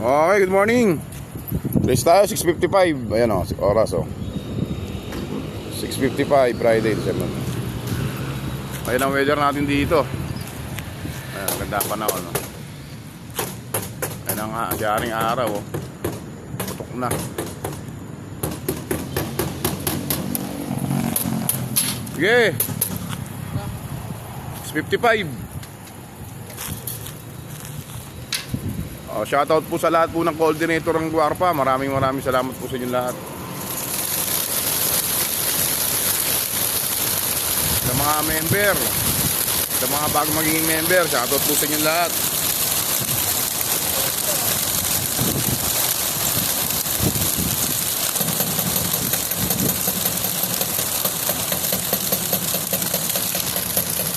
Okay, good morning. Race tayo, 6:55. Ayan o, oras o. 6:55, Friday, December. Ayan ang weather natin dito. Ayan, ganda pa na ano. Ayan ang aring araw o. Putok na. Sige. 6:55. Shoutout po sa lahat po ng coordinator ng Guarpa. Maraming salamat po sa inyo lahat. Sa mga member, sa mga bagong magiging member, shoutout po sa inyo lahat.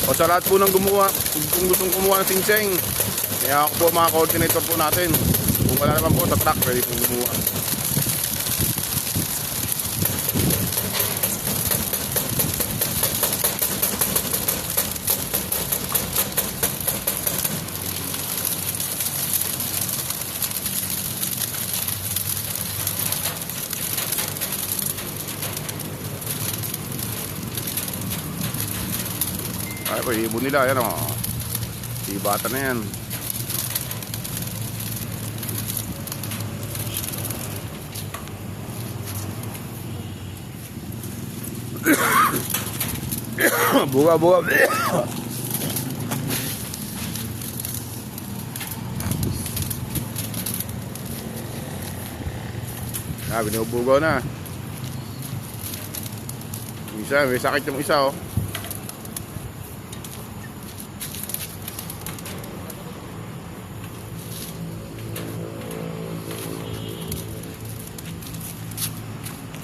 O sa lahat po ng gumawa, kung gustong kumuha ng singseng, kaya ako po mga coordinator po natin. Kung wala naman po sa truck, pwede po gumawa. Ay po, ibon nila, yan o. Ibata na yan. Buga. Binubugaw na. Isa, may sakit yung isa oh.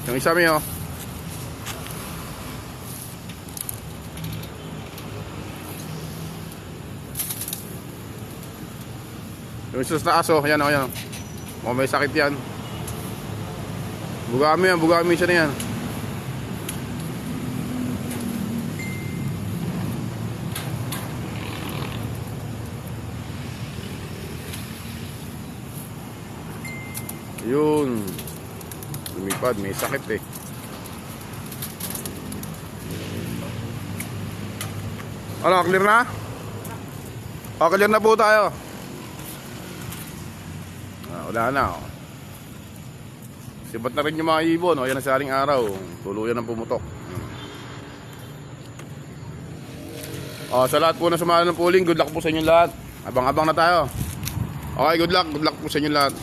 Yung isa may oh. Yung isa sa aso, yan o, yan o. May sakit yan. Bugami siya na yan. Yun. Lumipad, may sakit eh. Ano, clear na? O, clear na po tayo. Wala na oh. Sibat na rin yung mga ibon oh. Yan ang saring araw. Tuluyan ng pumutok. Sa lahat po na sumali ng pooling, good luck po sa inyo lahat. Abang-abang na tayo. Okay, good luck po sa inyo lahat.